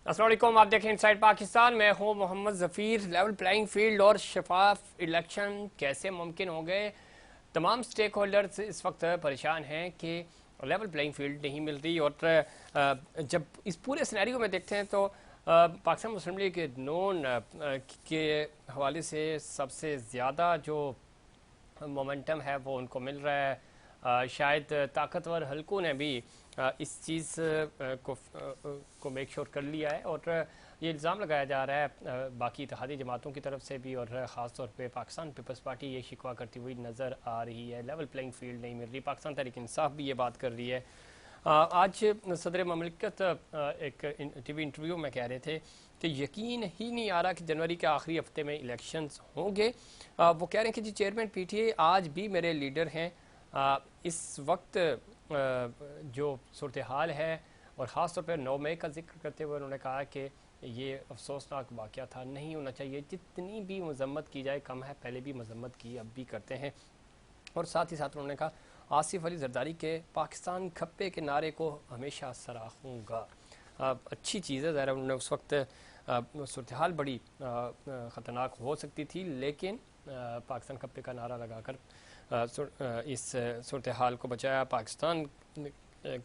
अस्सलाम वालेकुम, आप देखें इनसाइड पाकिस्तान। मैं हूं मोहम्मद ज़फ़ीर। लेवल प्लेइंग फील्ड और शफाफ इलेक्शन कैसे मुमकिन हो गए। तमाम स्टेक होल्डर्स इस वक्त परेशान हैं कि लेवल प्लेइंग फील्ड नहीं मिल रही। और जब इस पूरे सिनेरियो में देखते हैं तो पाकिस्तान मुस्लिम लीग के नून के हवाले से सबसे ज़्यादा जो मोमेंटम है वो उनको मिल रहा है। शायद ताकतवर हलकों ने भी इस चीज़ को मेक श्योर कर लिया है। और ये इल्ज़ाम लगाया जा रहा है बाकी इत्तेहादी जमातों की तरफ से भी, और ख़ास तौर पे पाकिस्तान पीपल्स पार्टी ये शिकवा करती हुई नज़र आ रही है। लेवल प्लेइंग फील्ड नहीं मिल रही। पाकिस्तान तहरीक इंसाफ भी ये बात कर रही है। आज सदर ममलिकत एक टीवी इंटरव्यू में कह रहे थे कि यकीन ही नहीं आ रहा कि जनवरी के आखिरी हफ्ते में इलेक्शंस होंगे। वो कह रहे हैं कि जी चेयरमैन पीटीए आज भी मेरे लीडर हैं। इस वक्त जो सूरत हाल है, और ख़ास तौर पर 9 मई का जिक्र करते हुए उन्होंने कहा कि ये अफसोसनाक वाक़या था, नहीं होना चाहिए। जितनी भी मजम्मत की जाए कम है, पहले भी मजम्मत की, अब भी करते हैं। और साथ ही साथ उन्होंने कहा आसिफ अली जरदारी के पाकिस्तान खप्पे के नारे को हमेशा सराहूँगा। अच्छी चीज़ है। ज़रा उन्होंने उस वक्त सूरत हाल बड़ी ख़तरनाक हो सकती थी, लेकिन पाकिस्तान खप्पे का नारा लगाकर इस सूरत हाल को बचाया। पाकिस्तान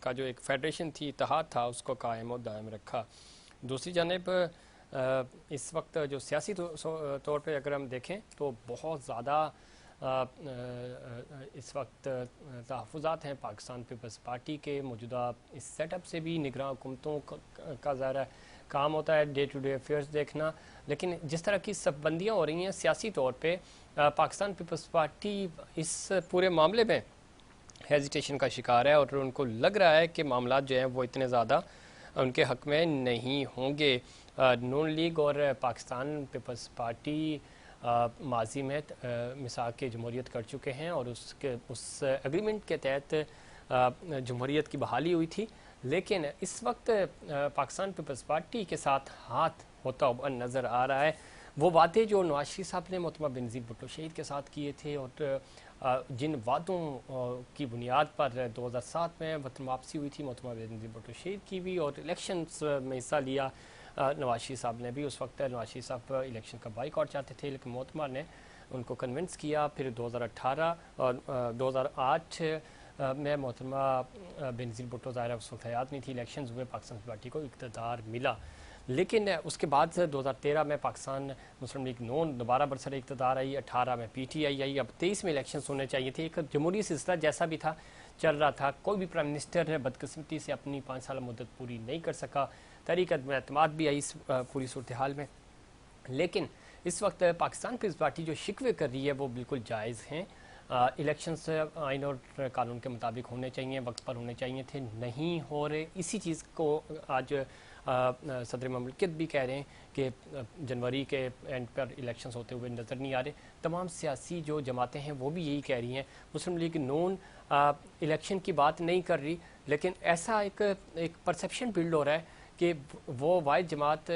का जो एक फेडरेशन थी, इत्तेहाद था, उसको कायम और दायम रखा। दूसरी जानिब इस वक्त जो सियासी तौर पे अगर हम देखें तो बहुत ज़्यादा इस वक्त तहफ़्फ़ुज़ात हैं पाकिस्तान पीपल्स पार्टी के। मौजूदा इस सेटअप से भी निगरान हुकूमतों का ज़रा काम होता है डे टू डे अफेयर्स देखना, लेकिन जिस तरह की सबबंदियाँ हो रही हैं सियासी तौर पे, पाकिस्तान पीपल्स पार्टी इस पूरे मामले में हेजिटेशन का शिकार है। और उनको लग रहा है कि मामला जो हैं वो इतने ज़्यादा उनके हक़ में नहीं होंगे। नून लीग और पाकिस्तान पीपल्स पार्टी माजी में मिसाक के जमहूरियत कर चुके हैं, और उस एग्रीमेंट के तहत जमहूरियत की बहाली हुई थी। लेकिन इस वक्त पाकिस्तान पीपल्स पार्टी के साथ हाथ होता हुआ नज़र आ रहा है। वो वादे जो नवाज शरीफ साहब ने मोहतरमा बेनज़ीर भुट्टो शहीद के साथ किए थे, और जिन वादों की बुनियाद पर 2007 में वतन वापसी हुई थी मोहतरमा बेनज़ीर भुट्टो शहीद की भी, और इलेक्शंस में हिस्सा लिया नवाज शरीफ साहब ने भी। उस वक्त नवाज शरीफ साहब इलेक्शन का बाइकआउट चाहते थे, लेकिन मोहतरमा ने उनको कन्विंस किया। फिर 2018 और 2008 में मोहतरमा बेनज़ीर भुट्टो ज़ाहिर उस वक्त हयात नहीं थी, इलेक्शन हुए, पाकिस्तान पार्टी को इक़्तिदार मिला। लेकिन उसके बाद से 2013 में पाकिस्तान मुस्लिम लीग नून दोबारा बरसर इक़्तिदार आई, 18 में पीटीआई आई, अब 23 में इलेक्शन होने चाहिए थे। एक जमहूरी सिलसिला जैसा भी था चल रहा था। कोई भी प्राइम मिनिस्टर ने बदकिस्मती से अपनी 5 साल मुद्दत पूरी नहीं कर सका। तहरीक एतमाद भी आई इस पूरी सूरत हाल में। लेकिन इस वक्त पाकिस्तान पीपल्स पार्टी जो शिकवे कर रही है वो बिल्कुल जायज़ हैं। इलेक्शंस आइन और कानून के मुताबिक होने चाहिए, वक्त पर होने चाहिए थे, नहीं हो रहे। इसी चीज़ को आज सदर ममलिकत भी कह रहे हैं कि जनवरी के एंड पर इलेक्शंस होते हुए नज़र नहीं आ रहे। तमाम सियासी जो जमातें हैं वो भी यही कह रही हैं। मुस्लिम लीग नून इलेक्शन की बात नहीं कर रही, लेकिन ऐसा एक परसेप्शन बिल्ड हो रहा है कि वो वाहिद जमात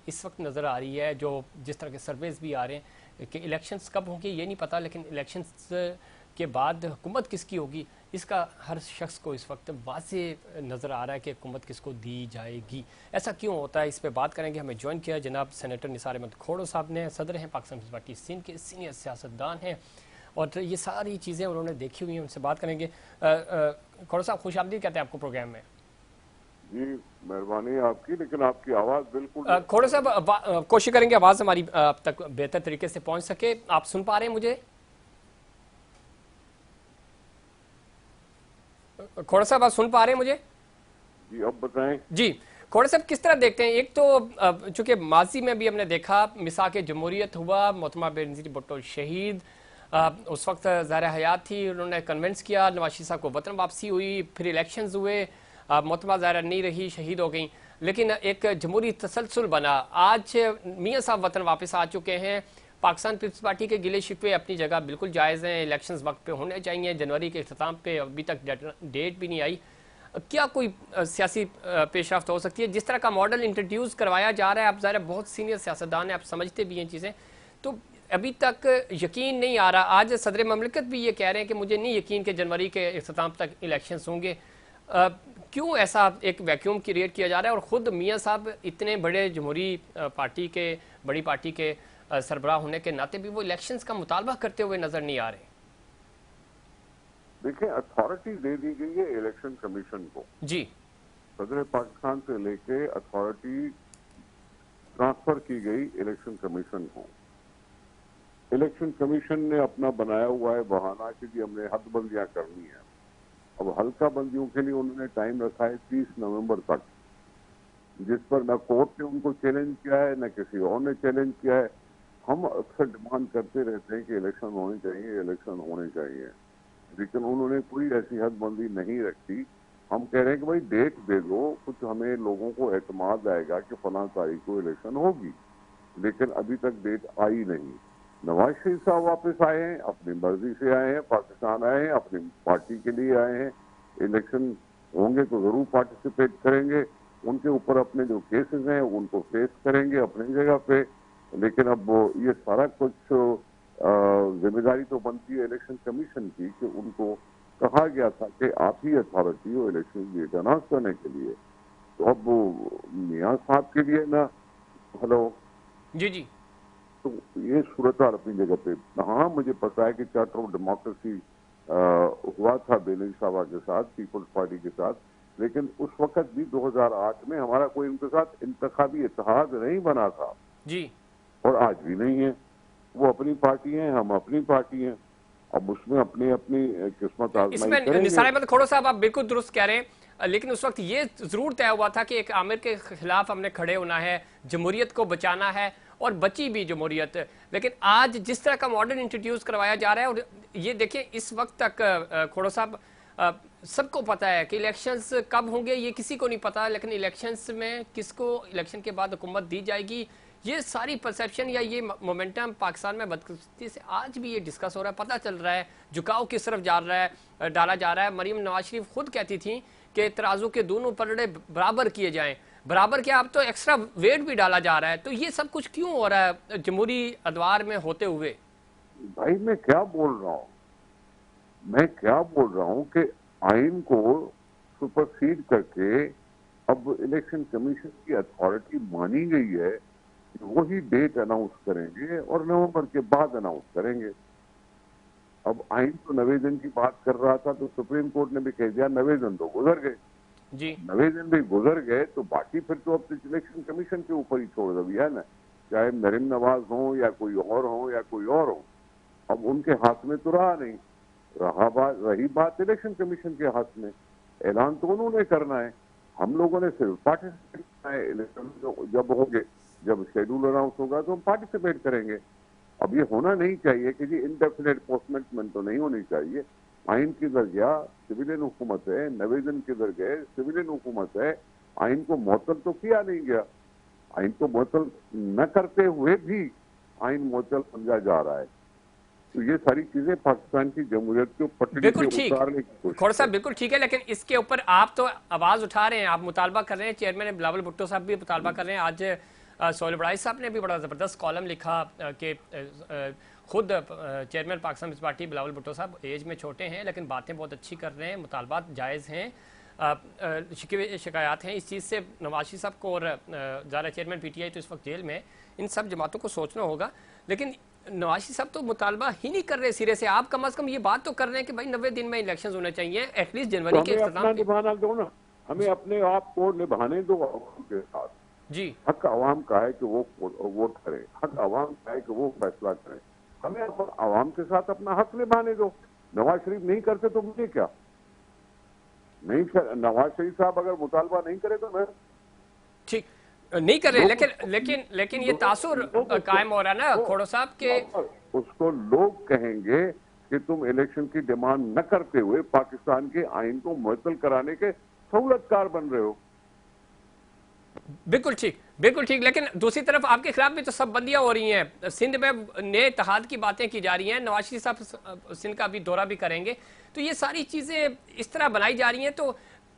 इस वक्त नज़र आ रही है, जो जिस तरह के सर्वेज भी आ रहे हैं कि इलेक्शंस कब होंगे ये नहीं पता, लेकिन इलेक्शंस के बाद हुकूमत किसकी होगी इसका हर शख्स को इस वक्त वाज़ेह नज़र आ रहा है कि हुकूमत किसको दी जाएगी। ऐसा क्यों होता है, इस पर बात करेंगे। हमें ज्वाइन किया जनाब सेनेटर निसार अहमद खोड़ो साहब ने, सदर हैं पाकिस्तान पीपल्स पार्टी सिंध के, सीनियर सियासतदान हैं, और ये सारी चीज़ें उन्होंने देखी हुई हैं, उनसे बात करेंगे। खोड़ो साहब खुश आमदीद कहते हैं आपको प्रोग्राम में। जी मेहरबानी आपकी, लेकिन आपकी आवाज़ बिल्कुल खोड़ो साहब कोशिश करेंगे आवाज़ हमारी अब तक बेहतर तरीके से पहुंच सके। आप सुन पा रहे हैं मुझे? खोड़ा साहब आप सुन पा रहे हैं मुझे? जी अब बताएं। जी खोड़ा साहब किस तरह देखते हैं? एक तो चूंकि माजी में भी हमने देखा मिसाक जमहूरियत हुआ, मोहतरमा बेनज़ीर भुट्टो शहीद उस वक्त ज़ाहिर हयात थी, उन्होंने कन्विंस किया, नवाज शरीफ साहब को वतन वापसी हुई, फिर इलेक्शंस हुए, मोहतरमा ज़ाहिर नहीं रही, शहीद हो गई, लेकिन एक जमहूरी तसलसल बना। आज मियाँ साहब वतन वापस आ चुके हैं। पाकिस्तान पीपल्स पार्टी के गिले शिकवे अपनी जगह बिल्कुल जायज़ हैं, इलेक्शंस वक्त पे होने चाहिए। जनवरी के अख्ताम पे अभी तक डेट भी नहीं आई। क्या कोई सियासी पेशरफ्त हो सकती है? जिस तरह का मॉडल इंट्रोड्यूस करवाया जा रहा है, आप ज़ाहिर बहुत सीनियर सियासतदान हैं, आप समझते भी हैं चीज़ें, तो अभी तक यकीन नहीं आ रहा। आज सदर ममलिकत भी ये कह रहे हैं कि मुझे नहीं यकीन कि जनवरी के अख्ताम तक इलेक्शंस होंगे। क्यों ऐसा एक वैक्यूम क्रिएट किया जा रहा है और खुद मियां साहब इतने बड़े जमहूरी पार्टी के बड़ी पार्टी के सरबराह होने के नाते भी वो इलेक्शंस का मुतालबा करते हुए नजर नहीं आ रहे? देखिए, अथॉरिटी दे दी गई है इलेक्शन कमीशन को। जी सदर पाकिस्तान से लेके अथॉरिटी ट्रांसफर की गई इलेक्शन कमीशन को। इलेक्शन कमीशन ने अपना बनाया हुआ है बहाना कि जी हमने हदबंदियां करनी है। अब हल्का बंदियों के लिए उन्होंने टाइम रखा है 30 नवंबर तक, जिस पर न कोर्ट ने उनको चैलेंज किया है न किसी और ने चैलेंज किया है। हम अक्सर डिमांड करते रहते हैं कि इलेक्शन होने चाहिए, इलेक्शन होने चाहिए, लेकिन उन्होंने कोई ऐसी हदबंदी नहीं रखी। हम कह रहे हैं कि भाई डेट दे दो, कुछ हमें लोगों को एतमाद आएगा कि फलां तारीख को इलेक्शन होगी, लेकिन अभी तक डेट आई नहीं। नवाज शरीफ साहब वापस आए हैं, अपनी मर्जी से आए हैं, पाकिस्तान आए हैं, अपनी पार्टी के लिए आए हैं। इलेक्शन होंगे तो जरूर पार्टिसिपेट करेंगे, उनके ऊपर अपने जो केसेस हैं उनको फेस करेंगे अपनी जगह पे। लेकिन अब वो ये सारा कुछ जिम्मेदारी तो बनती है इलेक्शन कमीशन की कि उनको कहा गया था कि आप ही अथॉरिटी हो इलेक्शन डेट अनाउंस करने के लिए। तो अब वो मियां साहब के लिए ना, हेलो जी जी तो ये सूरत हाल अपनी जगह पे। हाँ, मुझे पता है कि चार्टर ऑफ डेमोक्रेसी हुआ था बेनीशावा के साथ, पीपल्स पार्टी के साथ, लेकिन उस वक्त भी 2008 में हमारा कोई उनके साथ इंतखाबी इत्तेहाद नहीं बना था जी। और आज भी नहीं है। वो अपनी पार्टी है, हम अपनी पार्टी हैं। अब उसमें अपनी अपनी किस्मत आजमाई इसमें करेंगे। निसार अहमद खोड़ो साहब आप बिल्कुल दुरुस्त कह रहे हैं, लेकिन उस वक्त ये जरूर तय हुआ था कि एक आमिर के खिलाफ हमने खड़े होना है, जमहूरियत को बचाना है, और बची भी जमहूरियत। लेकिन आज जिस तरह का मॉडल इंट्रोड्यूस करवाया जा रहा है, और ये देखिए इस वक्त तक खोड़ो साहब सबको पता है कि इलेक्शंस कब होंगे ये किसी को नहीं पता, लेकिन इलेक्शंस में किसको इलेक्शन के बाद हुकूमत दी जाएगी, ये सारी परसेप्शन या ये मोमेंटम पाकिस्तान में बदकिस्मती से आज भी ये डिस्कस हो रहा है, पता चल रहा है झुकाव किस तरफ जा रहा है, डाला जा रहा है। मरीम नवाज शरीफ खुद कहती थी कि तराजू के दोनों पलड़े बराबर किए जाएं, बराबर क्या, अब तो एक्स्ट्रा वेट भी डाला जा रहा है। तो ये सब कुछ क्यों हो रहा है जमहूरी अदवार में होते हुए? भाई मैं क्या बोल रहा हूँ, मैं क्या बोल रहा हूँ कि आइन को सुपरसीड करके अब इलेक्शन कमीशन की अथॉरिटी मानी गई है कि वही डेट अनाउंस करेंगे और नवंबर के बाद अनाउंस करेंगे। अब आइन तो 90 दिन की बात कर रहा था, तो सुप्रीम कोर्ट ने भी कह दिया 90 दिन तो गुजर गए जी। 90 दिन भी गुजर गए, तो बाकी फिर तो अब इलेक्शन कमीशन के ऊपर ही छोड़ दिया है ना, चाहे नरीम नवाज हो या कोई और हो या कोई और हो। अब उनके हाथ में तो रहा नहीं, रही बात इलेक्शन कमीशन के हाथ में। ऐलान तो उन्होंने करना है, हम लोगों ने सिर्फ पार्टिसिपेट करना है। इलेक्शन जब होंगे, जब शेड्यूल अनाउंस होगा तो हम पार्टिसिपेट करेंगे। अब ये होना नहीं चाहिए कि जी इंडेफिनेट पोस्टमेंट तो नहीं होनी चाहिए। आइन किधर गया, सिविलियन हुकूमत है, 90 दिन किधर गए, सिविलियन हुकूमत है। आइन को मुअत्तल तो किया नहीं गया, आइन को मुअत्तल न करते हुए भी आइन मुअत्तल समझा जा रहा है। तो ये सारी चीजें पाकिस्तान की जमहूरियत को पटरी बिल्कुल से ठीक उतारने की खोड़ कोशिश साहब, है। बिल्कुल ठीक है, लेकिन इसके ऊपर आप तो आवाज उठा रहे हैं, आप मुतालबा कर रहे हैं, चेयरमैन बिलावल भुट्टो साहब भी मुतालबा कर रहे हैं। आज सोहेल बड़ाई साहब ने भी बड़ा जबरदस्त कॉलम लिखा कि खुद चेयरमैन पाकिस्तान पीपल्स पार्टी बिलावल भुट्टो साहब एज में छोटे हैं लेकिन बातें बहुत अच्छी कर रहे हैं, मुतालबात जायज़ हैं, शिकवे शिकायत हैं इस चीज़ से नवाज शरीफ साहब को, और ज़ारा चेयरमैन पीटीआई तो इस वक्त जेल में। इन सब जमातों को सोचना होगा, लेकिन नवाज शरीफ साहब तो मुतालबा ही नहीं कर रहे सिरे से। आप कम अज़ कम ये बात तो कर रहे हैं कि भाई 90 दिन में इलेक्शन होने चाहिए, एटलीस्ट तो जनवरी के हमें अपना इख्तिताम निभाना दो ना, हमें अपने आप को निभाने दो अवाम के साथ। जी। हक अवाम का है कि वो वोट करे, हक अवाम का है कि वो फैसला करे। हमें अवाम के साथ अपना हक निभाने दो। नवाज शरीफ नहीं करते तो मुझे क्या, नहीं नवाज शरीफ साहब अगर मुतालबा नहीं करे तो मैं ठीक नहीं कर रहे, लेकिन ये तासुर कायम हो रहा है ना खोड़ो साहब के। उसको लोग कहेंगे कि तुम इलेक्शन की डिमांड न करते हुए पाकिस्तान के आइन को मुअत्तल कराने के सहूलतकार बन रहे हो। बिल्कुल ठीक, बिल्कुल ठीक, लेकिन दूसरी तरफ आपके खिलाफ भी तो सब बंदियां हो रही हैं। सिंध में नए इत्तेहाद की बातें की जा रही हैं, नवाज शरीफ साहब सिंध का भी दौरा भी करेंगे, तो ये सारी चीजें इस तरह बनाई जा रही हैं। तो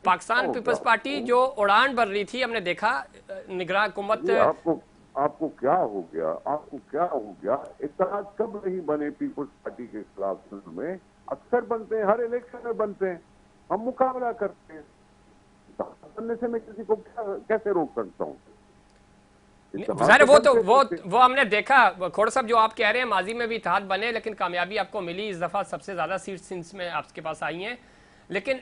पाकिस्तान पीपल्स पार्टी जो उड़ान भर रही थी, हमने देखा निगरान हुकूमत। आपको क्या हो गया, आपको क्या हो गया? इत्तेहाद कब नहीं बने पीपल्स पार्टी के खिलाफ सिंध में? अक्सर बनते हैं, हर इलेक्शन में बनते हैं, हम मुकाबला करते हैं। बनने से मैं किसी को कैसे रोक सकता हूँ? सर वो हमने देखा खोड़ साहब, जो आप कह रहे हैं माजी में भी इत्तेहाद बने लेकिन कामयाबी आपको मिली, इस दफा सबसे ज्यादा सीट्स इसमें आपके पास आई हैं, लेकिन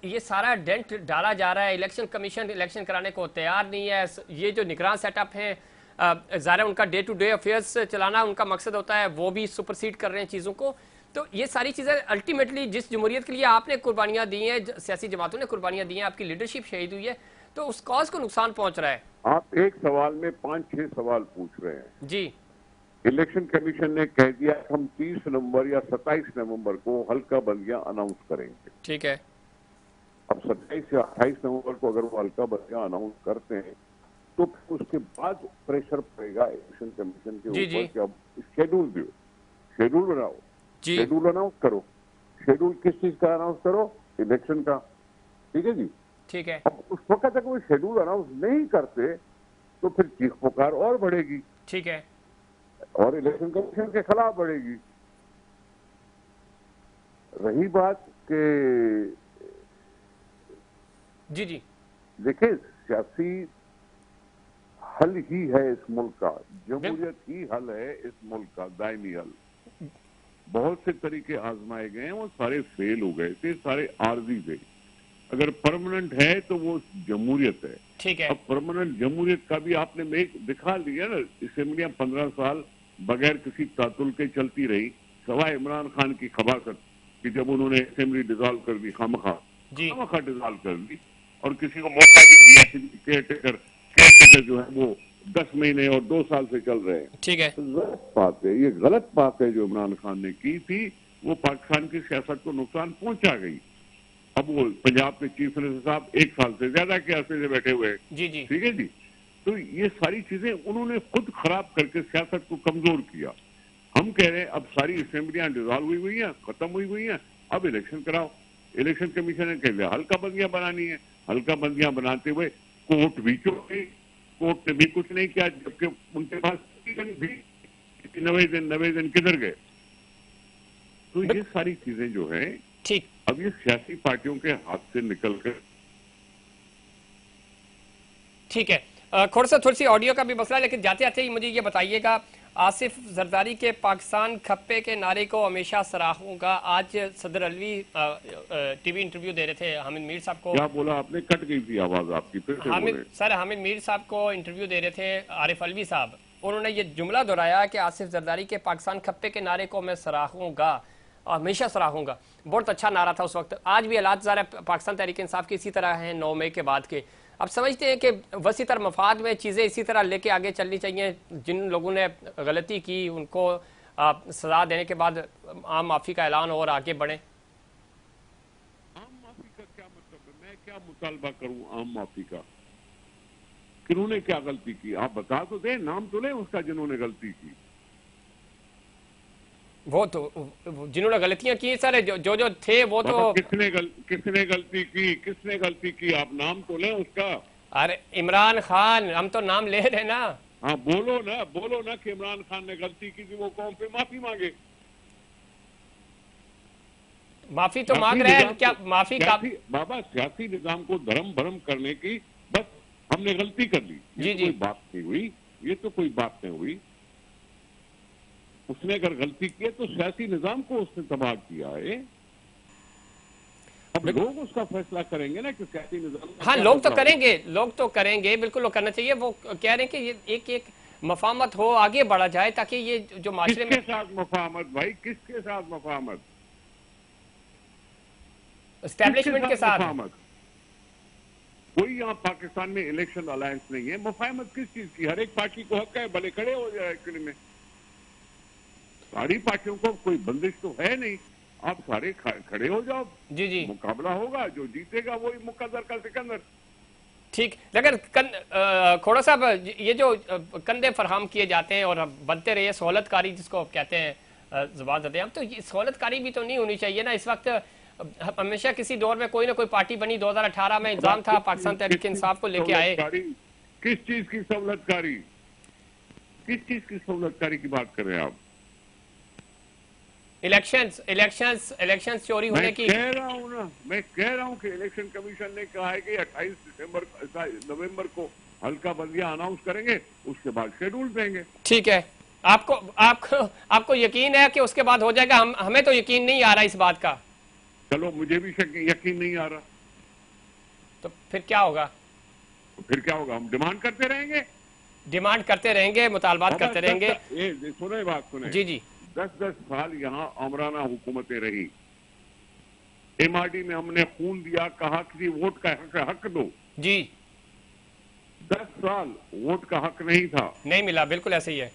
ये सारा डेंट डाला जा रहा है। इलेक्शन कमीशन इलेक्शन कराने को तैयार नहीं है। ये जो निगरान सेटअप है, ज़ाहिर उनका डे टू डे अफेयर्स चलाना उनका मकसद होता है, वो भी सुपरसीड कर रहे हैं चीज़ों को। तो ये सारी चीज़ें अल्टीमेटली जिस जमहूरियत के लिए आपने कुर्बानियां दी हैं, सियासी जमातों ने कुर्बानियां दी हैं, आपकी लीडरशिप शहीद हुई है, तो उस कॉज को नुकसान पहुंच रहा है। आप एक सवाल में 5-6 सवाल पूछ रहे हैं जी। इलेक्शन कमीशन ने कह दिया हम 30 नवंबर या 27 नवंबर को हल्का बंदियां अनाउंस करेंगे। ठीक है। अब 27 या 28 नवंबर को अगर वो हल्का बंदियां अनाउंस करते हैं तो उसके बाद प्रेशर पड़ेगा इलेक्शन कमीशन के ऊपर कि अब शेड्यूल दो, शेड्यूल बनाओ, शेड्यूल अनाउंस करो। शेड्यूल किस चीज का अनाउंस करो? इलेक्शन का। ठीक है जी, ठीक है। अब उस वक्त तक वो शेड्यूल अनाउंस नहीं करते तो फिर चीख पुकार और बढ़ेगी। ठीक है। और इलेक्शन कमीशन के खिलाफ बढ़ेगी। रही बात के जी जी देखिए, सियासी हल ही है इस मुल्क का, जमहूरियत ही हल है इस मुल्क का, दायमी हल। बहुत से तरीके आजमाए गए हैं, वो सारे फेल हो गए थे, सारे आर्जी थे। अगर परमानेंट है तो वो जमहूरियत है। ठीक है। अब परमानेंट जमहूरियत का भी आपने दिखा लिया ना, असेंबलियां 15 साल बगैर किसी तातुल के चलती रही, सवाए इमरान खान की खबासत कि जब उन्होंने असेंबली डिसॉल्व कर दी, खामखा डिसॉल्व कर दी और किसी को मौका भी दिया। केयरटेकर जो है वो 10 महीने और 2 साल से चल रहे हैं। ठीक है। गलत बात है, ये गलत बात है जो इमरान खान ने की थी, वो पाकिस्तान की सियासत को नुकसान पहुंचा गई। अब वो पंजाब के चीफ मिनिस्टर साहब 1 साल से ज्यादा के अरसे से बैठे हुए हैं। जी जी। ठीक है जी, तो ये सारी चीजें उन्होंने खुद खराब करके सियासत को कमजोर किया। हम कह रहे हैं अब सारी असेंबलियां डिसॉल्व हुई हैं, खत्म हुई हैं, अब इलेक्शन कराओ। इलेक्शन कमीशन ने कह दिया हल्का बंदियां बनानी है। हल्का बंदियां बनाते हुए कोर्ट भी चुप गई, कोर्ट ने भी कुछ नहीं किया, जबकि उनके पास भी 90 दिन किधर गए? तो ये सारी चीजें जो है ठीक, अब ये सियासी पार्टियों के हाथ से निकल कर। ठीक है। खोड़ सा थोड़ी सी ऑडियो का भी मसला है, लेकिन जाते जाते ही मुझे ये बताइएगा, आसिफ जरदारी के पाकिस्तान खप्पे के नारे को हमेशा सराहूंगा। आज सदर अलवी टीवी इंटरव्यू दे रहे थे हामिद मीर साहब को। क्या बोला आपने? कट गई थी आवाज आपकी, फिर से बोले। हामिद मीर साहब को इंटरव्यू दे रहे थे आरिफ अलवी साहब, उन्होंने ये जुमला दोहराया कि आसिफ जरदारी के पाकिस्तान खप्पे के नारे को मैं सराहूंगा, हमेशा सराहूंगा। बहुत अच्छा नारा था उस वक्त। आज भी हालात ज़रा पाकिस्तान तहरीक इंसाफ की इसी तरह हैं 9 मई के बाद के। अब समझते हैं कि वसी तर मफाद में चीज़ें इसी तरह लेके आगे चलनी चाहिए। जिन लोगों ने गलती की उनको सजा देने के बाद आम माफ़ी का ऐलान और आगे बढ़े। आम माफ़ी का क्या मतलब है? मैं क्या मुतालबा करूं आम माफ़ी का? किन्होंने क्या गलती की? आप बता तो दें, नाम तो लें उसका जिन्होंने गलती की। वो तो जिन्होंने गलतियां की सर, जो थे वो तो किसने गलती की? आप नाम तो लें उसका। अरे इमरान खान, हम तो नाम ले रहे ना। हाँ बोलो ना कि इमरान खान ने गलती की थी, वो कौम पे माफी मांगे। माफी तो मांग रहे हैं, क्या माफी का? बाबा, सियासी निजाम को धर्म भरम करने की बस हमने गलती कर ली, ये तो कोई बात नहीं हुई, ये तो कोई बात नहीं हुई। उसने अगर गलती की है तो सियासी निजाम को उसने तबाह किया है। अब लोग उसका फैसला करेंगे ना कि सियासी निजाम। हाँ, लोग तो करेंगे, बिल्कुल लोग करना चाहिए। वो कह रहे हैं कि ये एक मफामत हो, आगे बढ़ा जाए, ताकि ये जो माशरे में। किसके साथ मफामत भाई? किसके साथ मफामत? एस्टैब्लिशमेंट के साथ। कोई यहाँ पाकिस्तान में इलेक्शन अलायंस नहीं है। मफाहमत किस चीज की? हर एक पार्टी को हक है, भले खड़े हो जाए एक्चुअली में। सारी पार्टियों को कोई बंदिश तो है नहीं, आप सारे खड़े हो जाओ। जी जी, मुकाबला होगा, जो जीतेगा वही मुकद्दर का सिकंदर। ठीक, लेकिन खोड़ा साहब, ये जो कंधे फराहम किए जाते हैं और बनते रहे सहूलतकारी जिसको कहते हैं ज़ुबान ज़द-ए-आम, तो ये सहूलतकारी भी तो नहीं होनी चाहिए ना। इस वक्त हमेशा किसी दौर में कोई ना कोई पार्टी बनी। 2018 में इंतजाम था, पाकिस्तान तहरीक इंसाफ को लेके आए। किस चीज की सहूलतकारी? किस चीज की सहूलतकारी की बात कर रहे हैं आप? इलेक्शंस इलेक्शंस इलेक्शंस चोरी होने की मैं कह रहा हूं कि इलेक्शन कमीशन ने कहा है कि 28 नवंबर को हल्का बंदियां अनाउंस करेंगे, उसके बाद शेड्यूल देंगे। ठीक है, आपको आपको आपको यकीन है कि उसके बाद हो जाएगा? हमें तो यकीन नहीं आ रहा इस बात का। चलो, मुझे भी यकीन नहीं आ रहा। तो फिर क्या होगा? हम डिमांड करते रहेंगे, मुतालबात करते रहेंगे। सुने बात सुने जी जी। 10-10 साल यहाँ आमराना हुकूमतें रही। एमआरडी में हमने खून दिया, कहा कि वोट का हक दो जी। 10 साल वोट का हक नहीं था, नहीं मिला, बिल्कुल ऐसे ही है।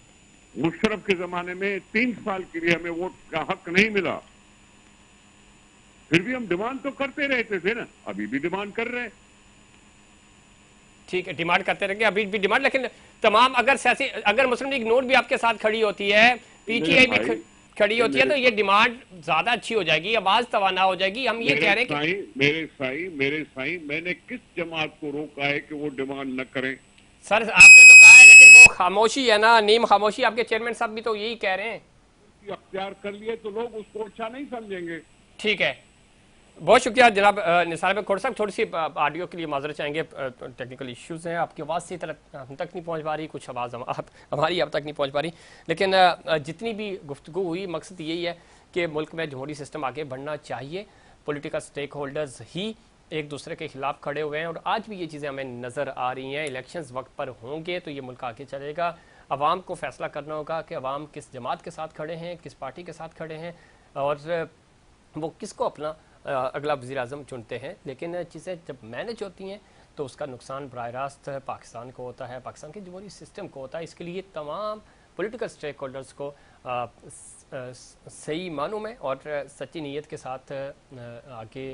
मुशर्रफ के जमाने में 3 साल के लिए हमें वोट का हक नहीं मिला, फिर भी हम डिमांड तो करते रहते थे ना, अभी भी डिमांड कर रहे हैं। ठीक है, डिमांड करते रहेंगे, अभी भी डिमांड। लेकिन तमाम अगर मुस्लिम लीग नून भी आपके साथ खड़ी होती है, पीटीआई भी खड़ी होती है, तो ये डिमांड ज्यादा अच्छी हो जाएगी, आवाज तवाना हो जाएगी। हम ये कह रहे हैं कि मेरे साईं, मैंने किस जमात को रोका है कि वो डिमांड न करें? सर आपने तो कहा है, लेकिन वो खामोशी है ना, नीम खामोशी। आपके चेयरमैन साहब भी तो यही कह रहे हैं। अख्तियार कर लिए तो लोग उसको अच्छा नहीं समझेंगे। ठीक है, बहुत शुक्रिया जनाब निसार भाई। खोड़ साहब, थोड़ी सी ऑडियो के लिए माजरत चाहेंगे, टेक्निकल इश्यूज हैं, आपकी आवाज़ सही तरह हम तक नहीं पहुंच पा रही, कुछ आवाज़ हमारी अब तक नहीं पहुंच पा रही। लेकिन जितनी भी गुफ्तगू हुई, मकसद यही है कि मुल्क में जमहूरी सिस्टम आगे बढ़ना चाहिए। पॉलिटिकल स्टेक होल्डर्स ही एक दूसरे के खिलाफ खड़े हुए हैं और आज भी ये चीज़ें हमें नज़र आ रही हैं। इलेक्शंस वक्त पर होंगे तो ये मुल्क आगे चलेगा। अवाम को फैसला करना होगा कि अवाम किस जमात के साथ खड़े हैं, किस पार्टी के साथ खड़े हैं और वो किसको अपना अगला वज़ीर आज़म चुनते हैं। लेकिन चीज़ें जब मैनेज होती हैं तो उसका नुकसान बराह रास्त पाकिस्तान को होता है, पाकिस्तान के जमहूरी सिस्टम को होता है। इसके लिए तमाम पॉलिटिकल स्टेक होल्डर्स को सही मानों में और सच्ची नीयत के साथ आगे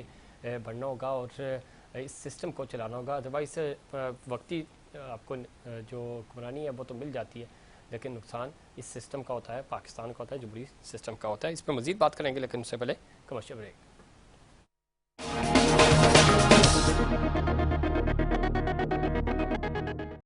बढ़ना होगा और इस सिस्टम को चलाना होगा। अदरवाइज़ वक्ती आपको जो हुक्मरानी है वो तो मिल जाती है, लेकिन नुकसान इस सिस्टम का होता है, पाकिस्तान का होता है, जमहूरी सिस्टम का होता है। इस पर मज़ीद बात करेंगे, लेकिन उससे पहले कमर्शियल ब्रेक।